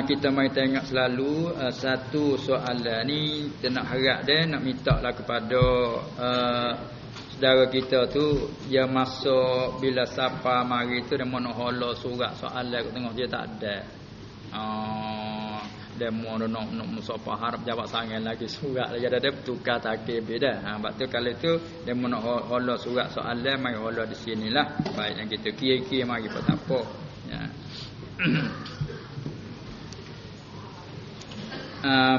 kita mari tengok selalu satu soalan ni kita nak harap dia nak minta lah kepada saudara kita tu dia masuk bila siapa mari tu dia nak hala surat soalan kat tengah dia tak ada. Dia mau nak musafah harap jawab sangat lagi surat lagi ada tukar takib dia dah. Sebab tu kalau tu dia mau nak hala surat soalan mari hala di sinilah. Baik yang kita kira-kira mari apa tak apa. Ya.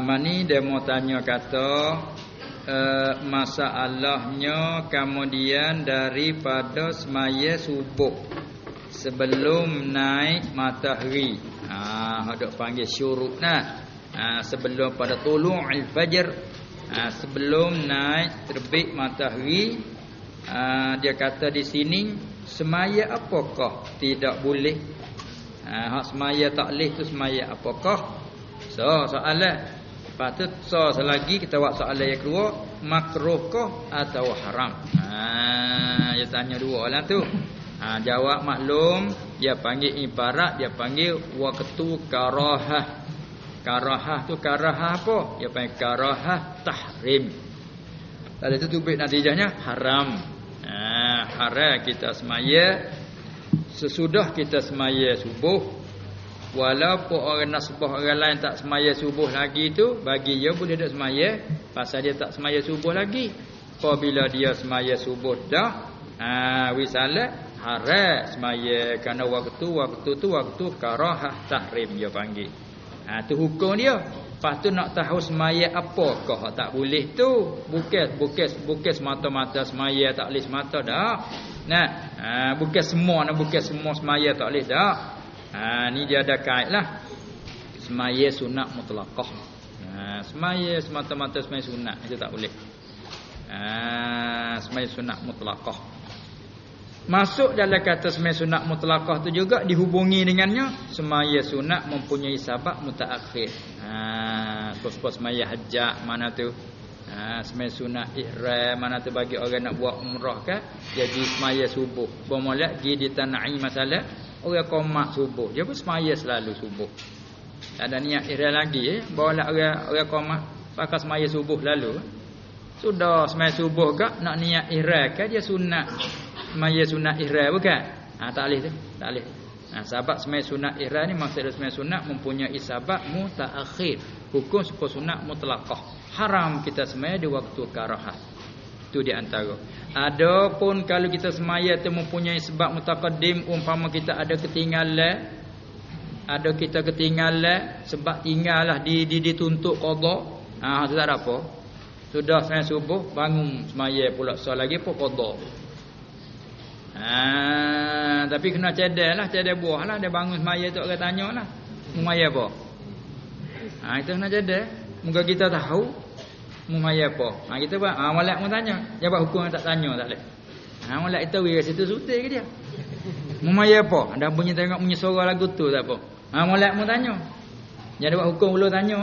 Mani dia mau tanya kata masalahnya kemudian daripada semaya subuh sebelum naik matahari. Hendak panggil syuruk nah. Sebelum pada tulu'ul fajr, sebelum naik terbit matahari, dia kata di sini semaya apakah tidak boleh? Hak semaya tak boleh tu semaya apakah? Soalan. Lepas tu selagi kita buat soalan yang kedua, makruhkah atau haram? Dia tanya dua lah tu. Jawab maklum, dia panggil ibarat, dia panggil waqtu karahah. Karahah tu karahah apa? Dia panggil karahah tahrim. Lalu itu tubik natijahnya haram. Haram kita semaya sesudah kita semaya subuh. Walaupun orang nasbah orang lain tak semaya subuh lagi tu, bagi dia boleh tak semaya pasal dia tak semaya subuh lagi. Apabila dia semaya subuh dah, wisalah haram semaya kerana waktu tu waktu karahah tahrim dia panggil. Tu hukum dia. Lepas tu nak tahu semaya apakah tak boleh tu. Bukan semata-mata semaya tak boleh semata dah. Bukan semua semaya tak boleh dah. Ni dia ada kait lah. Semaya sunat mutlaqah. Semaya semata-mata semaya sunat itu tak boleh. Semaya sunat mutlaqah. Masuk dalam kata semaya sunat mutlaqah tu juga dihubungi dengannya semaya sunat mempunyai sabab mutaakhir. Sebab semaya hajat mana tu? Semaya sunat ihram mana tu bagi orang nak buat umrah kan? Jadi semaya subuh. Bermula pergi di tanai masalah orang qomat subuh. Dia pun semaya selalu subuh. Tak ada niat ihram lagi bawa orang qomat pakai semaya subuh lalu. Sudah semaya subuh gak nak niat ihram kan dia sunat. Semaya sunat ihram bukan? Tak boleh tu. Tak boleh. Sebab semaya sunat ihram ni maksud semaya sunat mempunyai sebab mutaakhir. Hukum supaya sunat mutlaqah. Haram kita semaya di waktu karahah. Itu di antara. Adapun kalau kita semaya tu mempunyai sebab mutaqaddim, umpama kita ada ketinggalan, sebab tinggallah dituntut qada. Tu tak ada apa. Sudah semaya subuh bangun semaya pula lagi pun qada. Tapi kena cadar buah lah. Dia bangun semaya tu orang tanya lah. Semaya apa? Itu kena cadar. Moga kita tahu semaya apa. Kita buat molek mu tanya. Jawab hukum tak tanya tak boleh. Molek kita wira situ sutil ke dia. Semaya apa? Dah bunyi tengok bunyi suara lagu tu tak apa. Molek mu tanya. Jadi buat hukum belum tanya.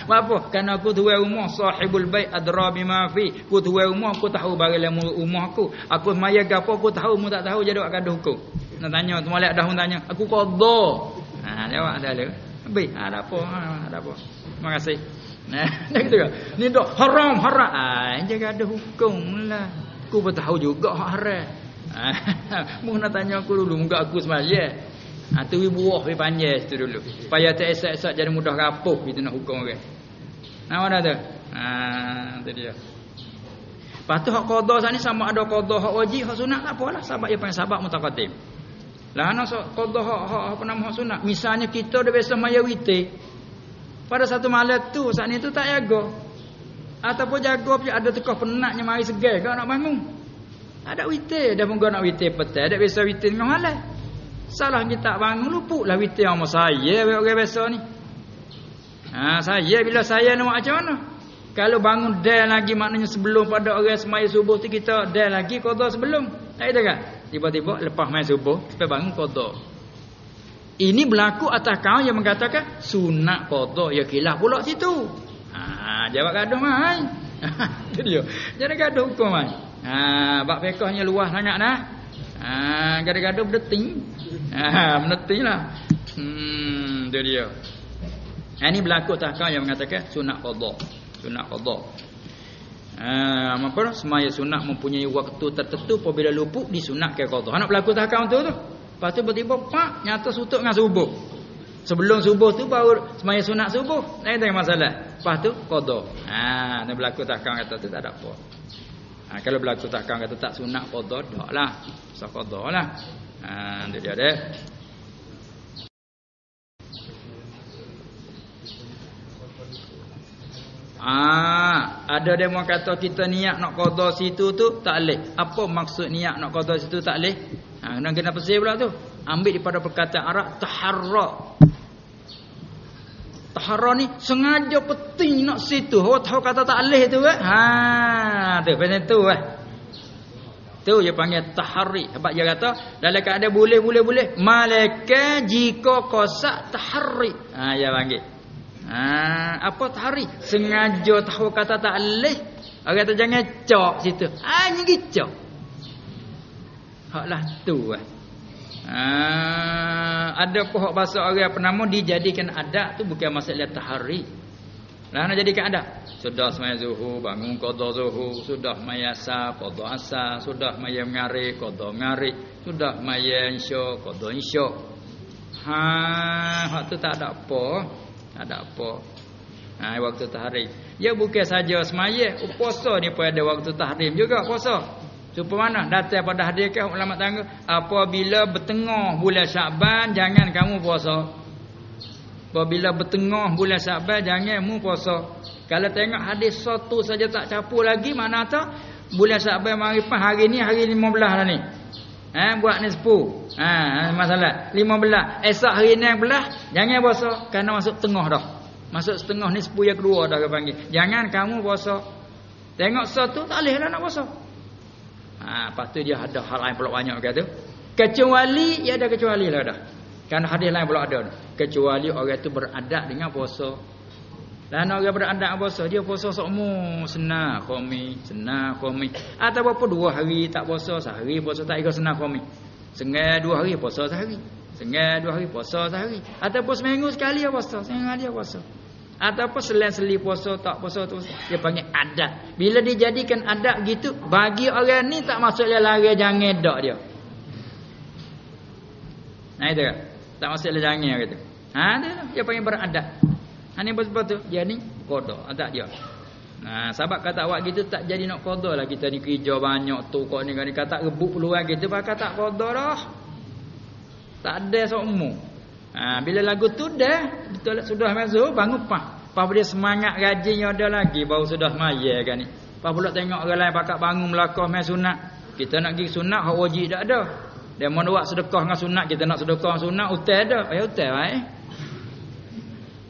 Buat apa? Kerana aku tuai rumah sahibul bait adra bima fi. Aku tuai rumah aku tahu barang dalam rumah aku. Aku semaya gapo aku tahu mu tak tahu jadi buat gaduh hukum. Nak tanya tu molek dah mu tanya. Aku qada. Jawab dah le. Habis. Ada apa? Terima kasih. Dah gitu ke? Ni dah haram. Dia gaduh hukum lah. Aku pun tahu juga hak haram. Mu nak tanya aku dulu muka aku semaya. Tu buah panjang situ dulu. Supaya tak esak-esak jadi mudah rapuh kita nak hukum orang. Mana tu? Tu dia. Lepas tu hak qada sat ni sama ada qada hak wajib, hak sunat tak apalah sebab dia panggil sabab mutaqaddim. Lah ana qada hak apa nama hak sunat. Misalnya kita dah biasa maya witir. Pada satu malam tu saat ni tu tak jaga. Ataupun jaga ada tekah penatnya mari segar kau nak bangun. Ada witir, dah pun kau nak witir petang, dak biasa witir tengah malam. Salah kita bangun luputlah witir sama saya orang biasa ni. Saya bila saya nak macam mana? Kalau bangun dah lagi maknanya sebelum pada orang semaya subuh tu kita dah lagi qada sebelum. Tak ada kan? Tiba-tiba lepas mai subuh sampai bangun qada. Ini berlaku atas kaum yang mengatakan sunat qada ya khilaf pula situ. Jawab gaduh mai. Itu dia. Jadi gaduh hukum mai. Bab fiqhnya luas sangat dah. Gaduh-gaduh berdeting. Meneting lah. Tu dia. Ini berlaku tahkam yang mengatakan sunat qada. Sunat qada. Apa semaya sunat mempunyai waktu tertentu apabila luput disunatkan qada. Nak berlaku tahkam tu. Lepas tu tiba-tiba pak nyata sutut dengan subuh. Sebelum subuh tu baru semaya sunat subuh. Tak ada masalah. Lepas tu qada. Nak berlaku tahkam kata tu tak ada apa. Kalau berlaku tahkam kata tak sunat qada taklah. Sah qada lah. Dia dia. Ada demo kata kita niat nak qada situ tu tak leh. Apa maksud niat nak qada situ tak leh? Kena pesih pula tu. Ambil daripada perkataan Arab taharra. Taharra ni sengaja penting nak situ. Awak tahu kata tak leh tu kan? Tu macam tu Tu dia panggil tahari. Sebab dia kata dalam keadaan boleh. Malaikat jika kosak tahari. Dia panggil. Apa tahari? Sengaja tahu kata tak leh. Orang kata jangan cok situ. Ni gicok. Haklah tu ada pihak bahasa orang penama dijadikan adat tu bukan masalah tahari. Nak jadikan adat. Sudah semaya zuhur bangun qada zuhur, sudah maya asar qada asar, sudah maya mengarik qada mengarik, sudah maya insya qada insya. Hak tu tak ada apa. Tak ada apa. Waktu tahrim. Ya bukan saja semaya, puasa ni pun ada waktu tahrim juga puasa. Supaya mana? Datang pada hadiskan ulama tangga, apabila bertengah bulan Syaban jangan kamu puasa. Apabila bertengah bulan Syaban jangan mu puasa. Kalau tengok hadis satu saja tak capur lagi, mana tak bulan Syaban marifah hari ni hari 15 dah ni. Buat ni 10. Masalah 15. Esok hari 16 jangan puasa kerana masuk tengah dah. Masuk setengah ni 10 yang kedua dah dia panggil. Jangan kamu puasa. Tengok satu tak boleh lah nak puasa. Lepas tu dia ada hal lain pula banyak kata. Kecuali ya ada kecuali lah dah. Kan hadis lain pula ada. Kecuali orang tu beradat dengan puasa. Dan orang beradat puasa, dia puasa sokmu senang khamis. Atau berapa 2 hari tak puasa, sehari puasa tak ikut senang khamis. Sengai 2 hari puasa sehari. Sengai 2 hari puasa sehari. Ataupun seminggu sekali dia puasa, seminggu dia puasa. Ataupun selang-seli puasa tak puasa tu dia panggil adat. Bila dijadikan adat gitu, bagi orang ni tak masuk dia lari jangan dak dia. Itu kan. Tak masuk dia jangan gitu. Dia panggil beradat. Ini betul-betul dia ni qada adat dia. Sebab kata awak gitu tak jadi nak qada lah kita ni kerja banyak tu kok ni kata rebut peluang gitu pakai tak qada dah. Tak ada sokmu. Bila lagu tu dah betul sudah masuk bangun pah dia semangat rajinnya ada lagi baru sudah maya kan ni. Pas pula tengok orang lain pakak bangun melakah mai sunat. Kita nak pergi sunat hak wajib tak ada. Dia mau buat sedekah dengan sunat, kita nak sedekah dengan sunat hotel dah. Hotel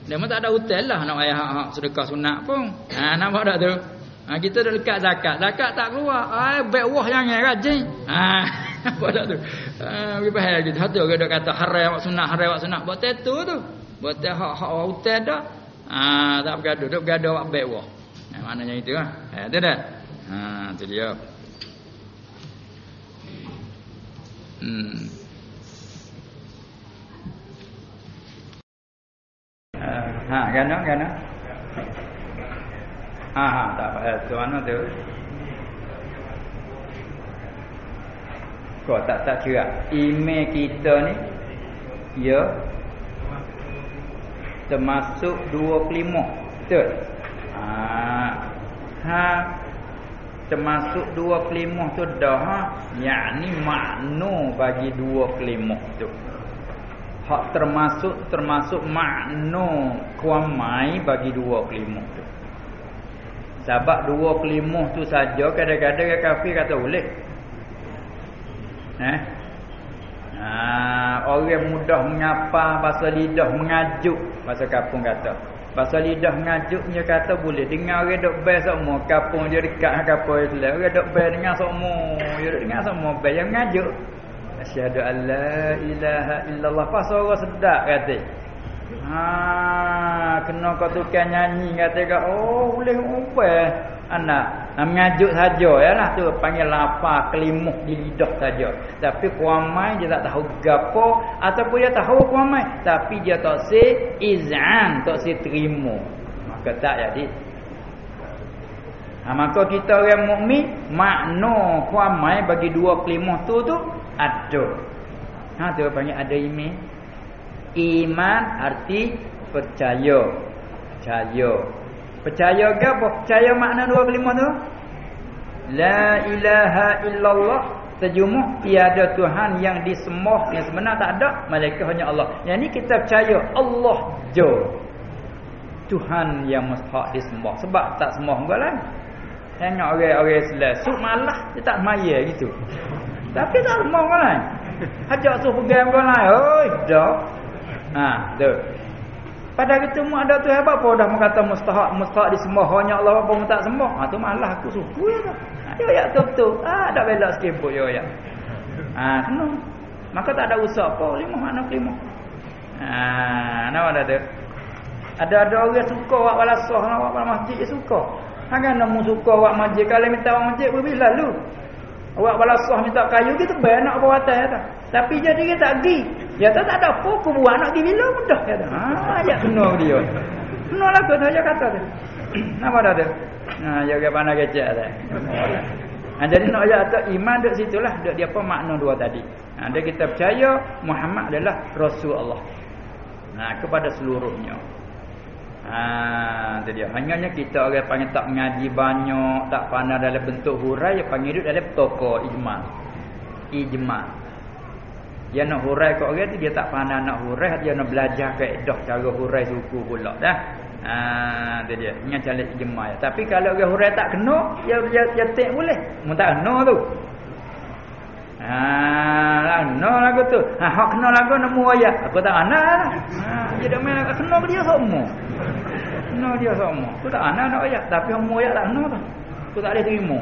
dia tak ada hotel lah nak payah hak sedekah sunat pun. Nampak tak tu? Kita dah dekat zakat. Zakat tak keluar. Baik wah jangan rajin. Nampak tak tu? Pergi faham gitu. Hatu orang dah kata haram buat sunat, buat tattoo tu. Buat hak hotel dah. Tak bergaduh, duk bergaduh buat baik wah. Maknanya itu lah. Itu dah. Tu dia. Gana. Tak apa. Tuan tu. Kau tak kira. Email kita ni, ya, termasuk 25. Betul? Termasuk 25 tu dah. Yakni makna bagi 25 tu. Hak termasuk makna kuamai bagi 25 tu. Sebab 25 tu saja kadang-kadang kafir kata boleh. Orang mudah mengapa bahasa lidah mengajuk bahasa kampung kata. Bahasa lidah mengajuknya kata boleh dengar orang dok bel semua kampung dia dekat kampung Islam. Orang dok bel dengar semua. Dia dok dengar semua bel yang mengajuk. Asyhadu an la ilaha illallah. Pas suara sedap kata. Kena kau tukang nyanyi kata boleh umpai. mengajuk saja yalah tu panggil lapar kelimuh di lidah saja. Tapi kuamai dia tak tahu gapo ataupun dia tahu kuamai tapi dia tak izan, tak terima. Maka tak jadi. Maka kita orang mukmin makna kuamai bagi dua kelimuh tu ada. Tu panggil ada iman. Iman arti percaya. Percaya ke apa? Percaya makna dua kalimah tu? La ilaha illallah. Terjumuh tiada Tuhan yang disembah yang sebenar tak ada melainkan hanya Allah. Yang ni kita percaya Allah je Tuhan yang mustahak disembah. Sebab tak sembah engkau lain. Tengok orang-orang Islam suk malah dia tak maya gitu. Tapi tak sembah engkau lain. Ajak suruh pegang engkau lain. Oi, dah. Tu. Pada kita mu ada tu apa dah mengata mustahak disembah hanya Allah apa mu tak sembah. Tu malah aku suku ya. Dia ayat tu. Tak bela sikit pun dia ayat. Kena. Maka tak ada usaha apa lima makna kelima. Nama ada tu. Ada orang suka awak walasah awak pada masjid dia suka. Kan mu suka awak masjid kalau minta awak masjid pergi lalu. Awak walasah minta kayu kita banyak apa atas tu. Tapi jadi dia tak pergi. Ya tak ada apa aku buat nak pergi bila mudah kata. Ayat kena dia. Kena lah kata saja kata tu. Nama dah tu. Jaga pandai kecek dah. Jadi nak ayat tu iman duk situlah duk dia apa makna dua tadi. Dia kita percaya Muhammad adalah Rasul Allah. Kepada seluruhnya. Tu dia. Hanya kita orang panggil tak mengaji banyak, tak pandai dalam bentuk hurai, panggil duk dalam toko ijma. Dia nak hurai kat orang tu dia tak pandai nak hurai, dia nak belajar kaedah cara hurai suku pula dah. Tu dia. Ingat cara ijma. Tapi kalau orang hurai tak kena, dia tak boleh. Mu tak kena tu. Kena lagu tu. Hak kena lagu nemu ayat. Aku tak ana. Dia dak main kena ke dia semua. Kena dia semua. Aku tak ana nak ayat, tapi nemu ayat tak kena tu. Aku tak boleh terima.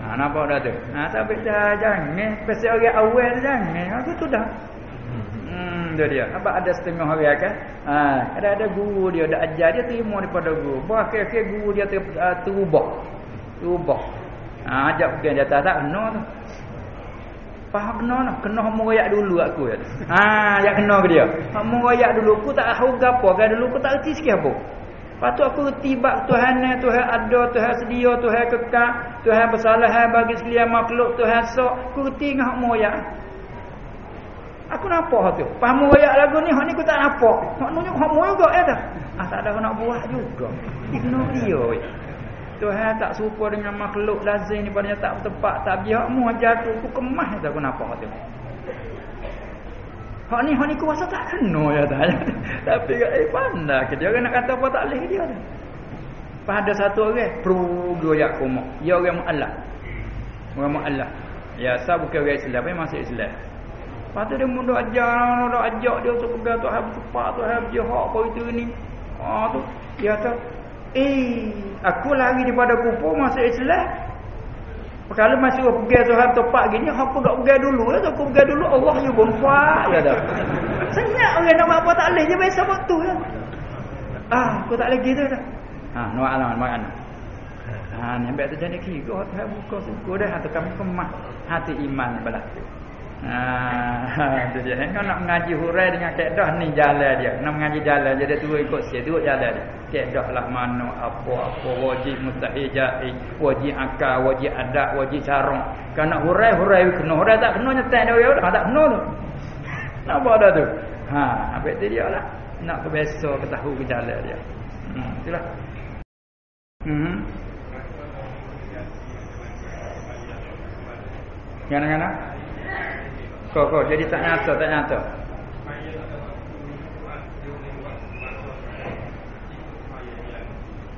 Nampak dah tu. Tapi jangan pasal orang awal jangan. Aku tu dah. Dia. Apa ada setengah orang kan? Ada guru dia dah ajar dia terima daripada guru. Bahkan guru dia terubah. Ajak pergi dia tak kena tu. Faham kena noh. Kena moyak dulu aku ya. Ya kena ke dia. Moyak dulu aku tak tahu gapo kan dulu aku tak reti sikit apa. Patut aku reti bab Tuhan ada, Tuhan sedia, Tuhan kekal, Tuhan bersalahan bagi sekalian makhluk, Tuhan sok. Aku reti ngah moyak. Aku nampak tu. Faham moyak lagu ni, hak ni aku tak nampak. Hak nunjuk hak moyak juga ya dah. Tak ada nak buat juga. Ignore dia. Tuhan tak serupa dengan makhluk lazim ni padanya tak bertempat, tak biar mu ajar aku kemah tak aku nampak tu. Hak ni aku rasa tak kena ya dah. Tapi pandai ke dia nak kata apa tak leh dia tu. Pada satu orang pro ya kumah. Ya orang mu'allaf. Orang mu'allaf. Ya asal bukan orang Islam, masih Islam. Lepas tu dia mula ajak dia untuk pegang Tuhan bersepak, Tuhan berjihad apa itu ni. Tu dia kata, aku lari daripada kufur masuk Islam. Kalau masih pegang Tuhan tepat gini, apa tak pegang dulu? Aku pegang dulu Allah je bompak ya dah. Senyap orang nak buat apa tak boleh je biasa waktu ya. Aku tak lagi tu dah. No alam makna. Nyampe tu jadi kira Tuhan buka suku dah atau kamu kemah hati iman belah. Tu dia. Kau nak mengaji hurai dengan kaedah ni jalan dia. Nak mengaji jalan je dia turun ikut dia, turun jalan dia. Kaedah lah mana apa wajib mustahil jaiz, wajib akal, wajib adat, wajib carong. Kau nak hurai kena, hurai tak kena nyetai dia orang tak kena tu. Nampak dah tu. Habis tu dia lah. Nak kebiasa ke tahu ke jalan dia. Itulah. Gana-gana? Kau jadi tak nyata.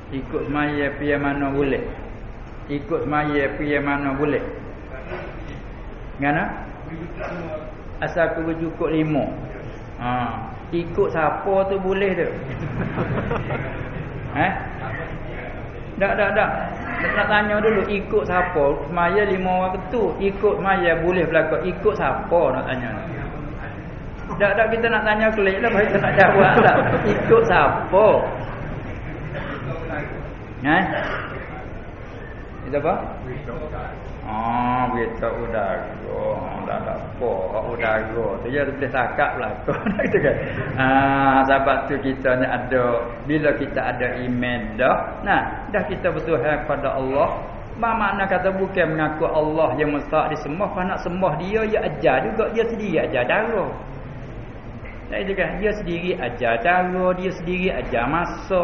Ikut semaya piye mana boleh. Gana? Asal aku cukup 5. Ikut siapa tu boleh tu. Tak. Nak tanya dulu ikut siapa? Semaya 5 waktu. Ikut semaya boleh berlaku. Ikut siapa nak tanya? Tak kita nak tanya klik lah. Kita nak jawab tak. Ikut siapa? Itu apa? Berita udara. Tak ada apa. Udara tu je boleh cakap lah. Itu kan. Sebab tu kita ni ada. Bila kita ada iman dah. Dah kita bertuhan kepada Allah. Makna kata bukan mengaku Allah yang mustahak disembah. Kalau nak sembah dia, dia ajar juga. Dia sendiri ajar cara. Itu kan. Dia sendiri ajar cara. Dia sendiri ajar masa.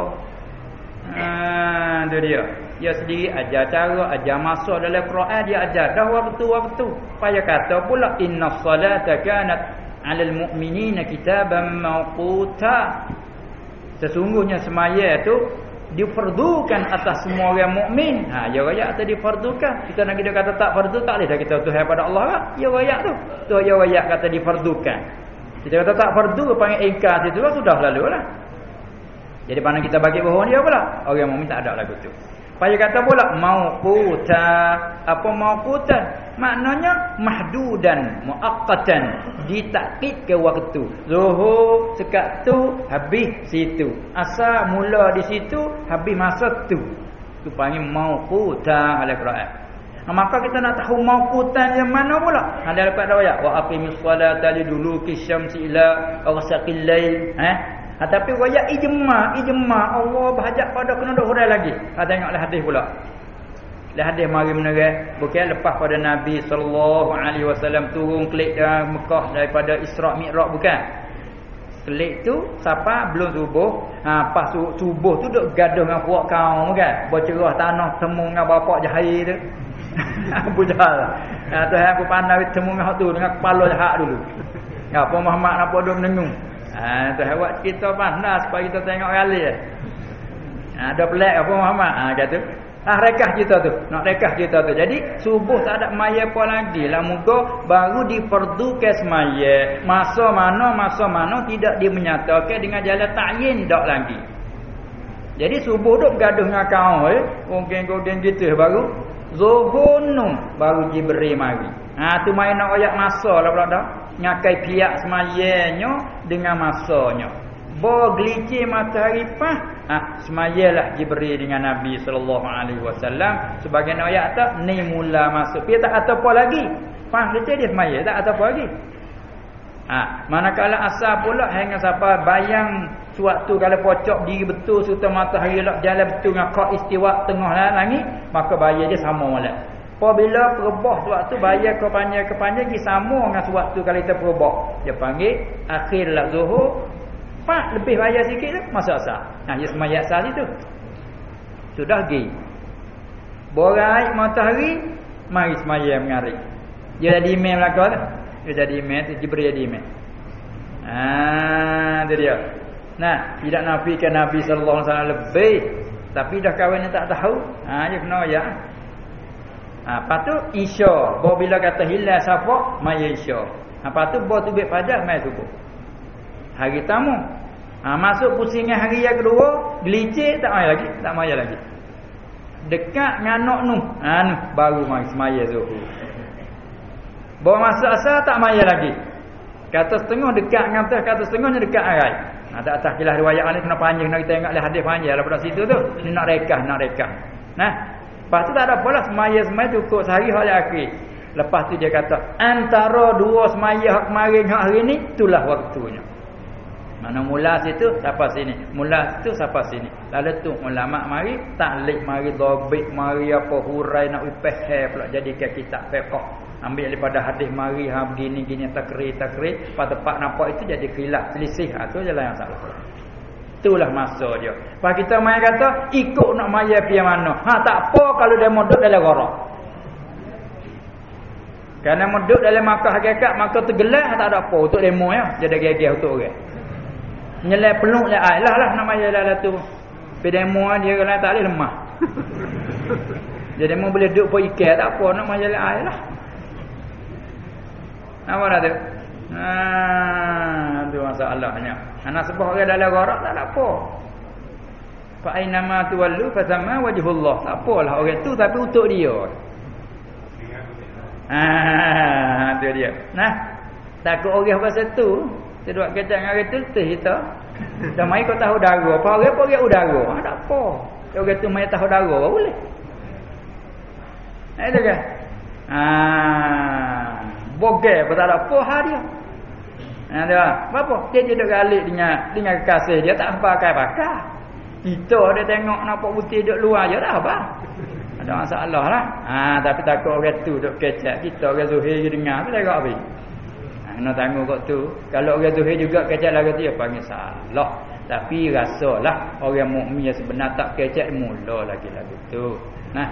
Itu dia. Dia sendiri ajar cara, ajar masa dalam Quran dia ajar dah waktu-waktu. Paya kata pula innas salata kanat 'alal mu'minina kitaban mawquta. Sesungguhnya semaya tu difardukan atas semua orang mukmin. Ya ayat tu difardukan. Kita nak kita kata tak fardu tak boleh dah kita tuhan pada Allah kan? Ya ayat tu. Tu ya ayat kata difardukan. Kita kata tak fardu panggil ingkar situ lah sudah lalulah. Jadi mana kita bagi bahawa dia pula orang mukmin tak ada lagu tu. Paya kata pula mauquta. Apa mauqutan? Maknanya mahdudan, muaqqatan, ditakkid ke waktu. Zuhur sekat tu habis situ. Asar mula di situ, habis masa tu. Tu panggil mauquta dalam Quran. Maka kita nak tahu mauqutan yang mana pula? Ada dapat ayat wa aqimis salata liduluki syamsi ila ghasaqil lail. Tapi royak ijma' Allah berhajat pada kena duk hurai lagi. Tengoklah hadis pula. Hadis mari menerang bukan lepas pada Nabi sallallahu alaihi wasallam turun kelik dari Mekah daripada Isra' Mi'raj bukan. Kelik tu siapa belum subuh. Pas subuh tu duk gaduh dengan puak kaum kan. Bercerah tanah temu dengan bapak jahil tu. Abu Jahal. Tuhan aku pandai temu dengan hak tu dengan kepala jahat dulu. Apa Muhammad nak duk menengung. Tu awak cerita panas supaya kita tengok kali. Ada pelik apa Muhammad? Kata. Rekah cerita tu. Nak rekah cerita tu. Jadi subuh tak ada maya apa lagi. Lah muka baru diperdukan semaya. Masa mana tidak dimenyatakan dengan jalan ta'yin dak lagi. Jadi subuh duk gaduh dengan kaum Gong-geng gitu baru zuhur baru Jibril mari. Tu main nak ayat masa lah pula dah. Ngakai pihak semayanya dengan masanya. Gelici matahari pas, semayalah Jibril dengan Nabi sallallahu alaihi wasallam sebagai ayat tak ni mula masuk. Dia tak kata apa lagi. Pas dia semaya tak kata apa lagi. Manakala asar pula hingga siapa bayang suatu kalau pocok diri betul serta matahari lah jalan betul dengan qad istiwa tengah langit, maka bayar dia sama molek. Apabila perebah suatu bayar ke panjang pergi sama dengan suatu kalau kita perebah. Dia panggil akhirlah zuhur. Pak lebih bayar sikit tu masa asar. Dia semaya asar itu. Sudah pergi. Borai matahari mari semaya mengarik. Dia jadi imam belaka tu. Dia jadi imam tu Jibril jadi imam. Tu dia. Tidak nafikan Nabi sallallahu alaihi wasallam lebih, tapi dah kawan yang tak tahu. Dia kena ayat. Lepas tu Isya. Bila kata hilal safak maya Isya. Lepas tu tubik fajar mai subuh. Hari tamu. Masuk pusingan hari yang kedua, gelicik tak maya lagi. Dekat dengan anak nu. Baru mai semaya zuhur. Bawa masuk asar tak maya lagi. Kata setengah dekat dengan atas, kata setengahnya dekat arai. Tak atas kilah riwayat ni kena panjang nak kita tengoklah hadis panjang daripada situ tu. Ni nak rekah. Lepas tu tak ada apalah semaya cukup sehari hari akhir. Lepas tu dia kata antara dua semaya hak kemarin hak hari ni itulah waktunya. Mana mula situ sampai sini, mula situ sampai sini. Lalu tu ulama mari taklid mari dhabit mari apa hurai nak faham pula jadikan kitab fiqh. Ambil daripada hadis mari begini takrir pada tempat nampak itu jadi khilaf selisih. Tu jalan yang salah. Itulah masa dia. Pak kita mai kata ikut nak maya pi mana. Tak apa kalau dia modok dalam gharak. Kerana modok dalam Makkah hakikat maka tergelar tak ada apa untuk demo ya. Jadi gegeh untuk orang. Nyelai peluk le ai lah nak maya lah tu. Pi demo dia kalau tak boleh lemah. Jadi demo boleh duduk po ikan tak apa nak maya le ai lah. Apa dah tu? Tu masalahnya. Anak sebab orang dalam gharak tak ada apa. Fa aina ma tuwallu fa sama wajhullah. Tak apalah orang tu tapi untuk dia. Tu dia. Takut orang pasal tu, dia buat kecak dengan orang tu kita. Dah mai kau tahu darah. Apa orang udara. Tak apa. Orang tu mai tahu darah boleh. Itu kan. Bogel pun tak ada apa dia. Dia apa? Dia duduk galik dengan kekasih dia tak bakar. Kita dia tengok nampak putih duduk luar je dah apa. Ada masalah lah. Tapi takut orang tu duduk kecek. Kita orang Zuhir je dengar tu tengok habis. Kena tanggung kat tu. Kalau orang Zuhir juga kecek lagu tu dia panggil salah. Tapi rasalah orang mukmin yang sebenar tak kecek mula lagi lagu tu. Nah.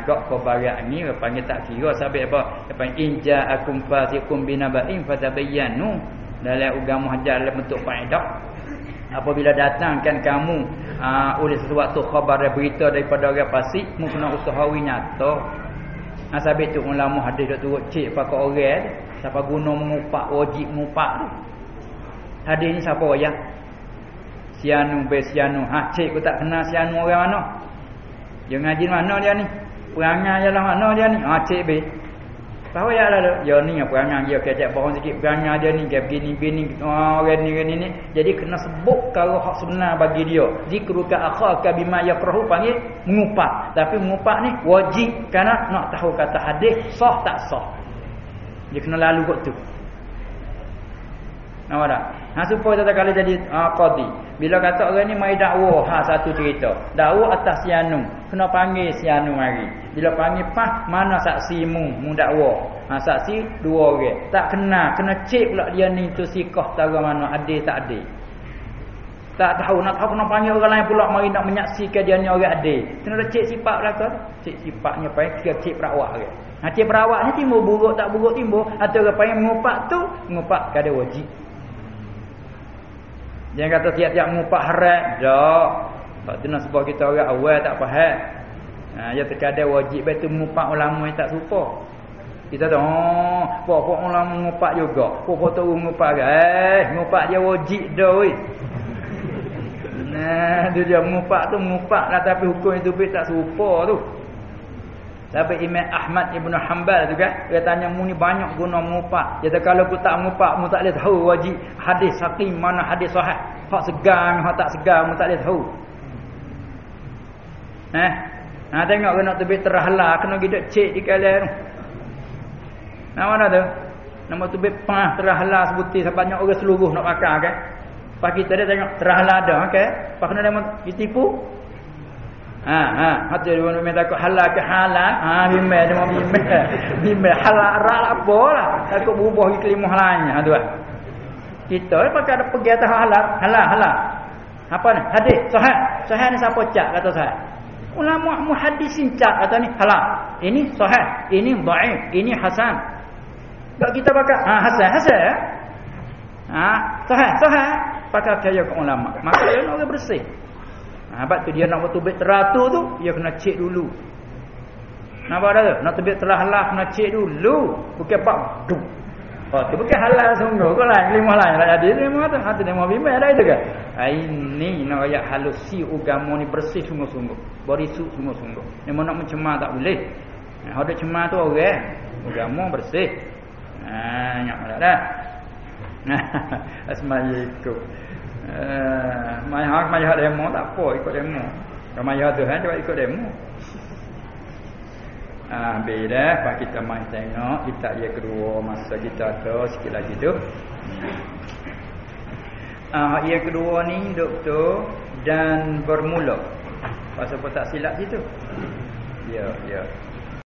Kok khabarat ni panggil tak kira sampai apa? Dia panggil inja akum fasiqum binaba'in fatabayyanu. Dalam agama hajar dalam bentuk faedah. Apabila datangkan kamu oleh sesuatu khabar berita daripada orang fasik, mu kena usahawi nyata. Sampai tu ulama hadis dak turut cek pakai orang siapa guna mengupak wajib mengupak tu. Hadis ni siapa ya? Sianu be sianu. Cek ku tak kenal sianu orang mana? Dia ngaji mana dia ni? Perangai ialah mana dia ni? Cek be. Tahu ya lah. Ya ni perangai dia kecek bohong sikit perangai dia ni dia begini orang ni. Jadi kena sebut kalau hak sebenar bagi dia. Zikruka akhaka bima yakrahu panggil mengupak. Tapi mengupak ni wajib kerana nak tahu kata hadis sah tak sah. Dia kena lalu kot tu. Nampak tak? Supaya tata kali jadi qadi. Bila kata orang ni mai dakwah satu cerita. Dakwah atas sianu. Kena panggil sianu mari. Bila panggil mana saksi mu dakwah. Saksi dua orang. Tak kenal, kena cek pula dia ni tu sikah tara mana adil tak adil. Tak tahu nak tahu kena panggil orang lain pula mari nak menyaksikan dia ni orang adil. Kena cek sifat belaka. Cek sifatnya panggil cek perawak dia. Cek perawak ni timbul buruk tak buruk timbul. Atau orang panggil mengupak tu mengupak kada wajib. Jangan kata tiap-tiap mengupak haram. Tak. Tak tu nak sebab kita orang awal tak faham. Ya terkadang wajib betul mengupak ulama yang tak serupa. Kita tahu pokok ulama mengupak juga. Pokok tu mengupak ke? Mengupak dia wajib dah weh. Dia mengupak tu mengupak lah tapi hukum itu tak serupa tu. Tapi Imam Ahmad Ibn Hanbal tu kan, dia tanya mu ni banyak guna mengupak. Dia kata kalau aku tak mengupak, mu tak boleh tahu wajib hadis sahih mana hadis sahih. Hak segang, hak tak segang, mu tak boleh tahu. Tengok kena terbit terahlah, kena gidak cek di kalan. Mana tu? Nama terbit terahlah sebuti banyak orang seluruh nak pakai kan. Pak kita dia tengok terahlah ada okey. Pak kena dia ditipu. Hati dia orang takut halal ke halal. Bimbang dia mau bimbang. Bimbang halal apalah. Takut berubah iklim halalnya tu. Kita pakai ada pergi atas halal. Apa ni? Hadis sahih. Sahih ni siapa cak kata sahih? Ulama muhaddisin cak kata ni halal. Ini sahih, ini dhaif, ini hasan. Tak kita pakai hasan. Sahih. Pakai kaya ke ulama. Maka dia orang bersih. Sebab tu dia nak betul-betul teratur tu, dia kena cek dulu. Nampak dah tu? Nak terbit terlah kena cek dulu. Bukan pak tu. Tu bukan halal sungguh. Kau lain, lima lain. Jadi lima tu. Hati dia mau bimbang dah itu kan? Ini nak ayat halusi agama ni bersih sungguh-sungguh. Berisuk sungguh-sungguh. Dia mau nak mencemar tak boleh. Ada cemar tu orang. Agama bersih. Nyak dah. Assalamualaikum. Mai demo tak apa ikut demo. Kalau mai Tuhan dia ikut demo. Bila pak kita mai tengok kitab yang kedua masa kita ada sikit lagi tu. Yang kedua ni doktor dan bermula. Pasal tak silap situ. Ya.